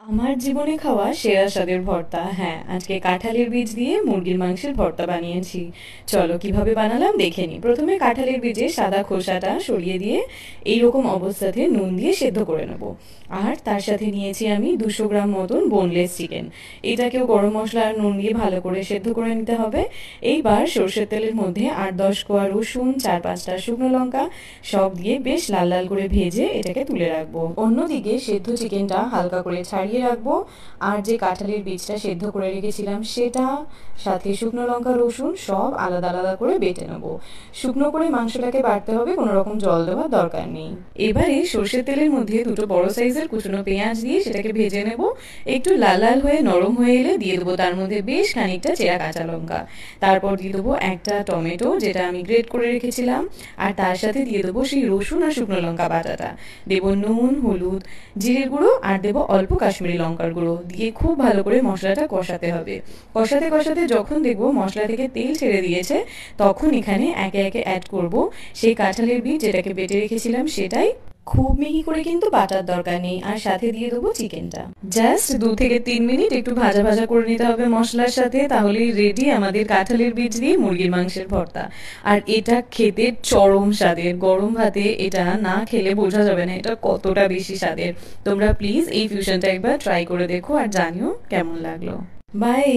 আমার জীবনে খাওয়া সেরা স্বাদের ভর্তা, হ্যাঁ, আজকে কাঁঠালের বীজ দিয়ে মুরগির মাংসের ভর্তা বানিয়েছি। চলো কিভাবে বানালাম দেখে নিই। প্রথমে কাঁঠালের বীজে সাদা খোসাটা সরিয়ে দিয়ে এইরকম অবস্থাতে নুন দিয়ে সেদ্ধ করে নেব। আর তার সাথে নিয়েছি আমি 200 গ্রাম মতন বোনলেস চিকেন। এটাকেও গরম মশলা আর নুন দিয়ে ভালো করে সেদ্ধ করে নিতে হবে। এইবার সর্ষের তেলের মধ্যে 8-10 কোয়া রসুন, 4-5টা শুকনো লঙ্কা সব দিয়ে বেশ লাল লাল করে ভেজে এটাকে তুলে রাখবো। অন্যদিকে সেদ্ধ চিকেনটা হালকা করে ছাড়িয়ে রাখবো। আর যে কাঁঠালের বীজটা সেদ্ধ করে রেখেছিলাম সেটা, সাথে শুকনো লঙ্কা রসুন সব আলাদা আলাদা করে বেটে নেবো। শুকনো করে মাংসটাকে বাটতে হবে, কোনো রকম জল দেওয়ার দরকার নেই। এবারে সর্ষের তেলের মধ্যে দুটো বড় সাইজের কুচনো পেঁয়াজ দিয়ে সেটাকে ভেজে নেব। একটু লাল লাল হয়ে নরম হয়ে এলে দিয়ে দেবো তার মধ্যে বেশ খানিকটা চেরা কাঁচা লঙ্কা। তারপর দিয়ে দেবো একটা টমেটো যেটা আমি গ্রেট করে রেখেছিলাম। আর তার সাথে দিয়ে দেবো সেই রসুন আর শুকনো লঙ্কা বাটাটা। দেবো নুন, হলুদ, জিরের গুঁড়ো আর দেবো অল্প কাশ্মীরি লঙ্কার গুঁড়ো দিয়ে খুব ভালো করে মশলাটা কষাতে হবে। কষাতে কষাতে যখন দেখবো মশলা থেকে তেল ছেড়ে দিয়েছে, তখন এখানে একে একে অ্যাড করব সেই কাঁঠালের বীজ যেটাকে বেটে রেখেছিলাম সেটাই। খুব মিহি করে কিন্তু বাটার দরকার নেই। আর সাথে দিয়ে দেবো চিকেনটা। জাস্ট 2 থেকে 3 মিনিট একটু ভাজা ভাজা করে নিতে হবে মশলার সাথে, তাহলেই রেডি আমাদের কাঁঠালের বীজ দিয়ে মুরগির মাংসের ভর্তা। আর এটা খেতে চরম স্বাদের। গরম ভাতে এটা না খেলে বোঝা যাবে না এটা কতটা বেশি স্বাদের। তোমরা প্লিজ এই ফিউশনটা একবার ট্রাই করে দেখো আর জানিও কেমন লাগলো। বাই।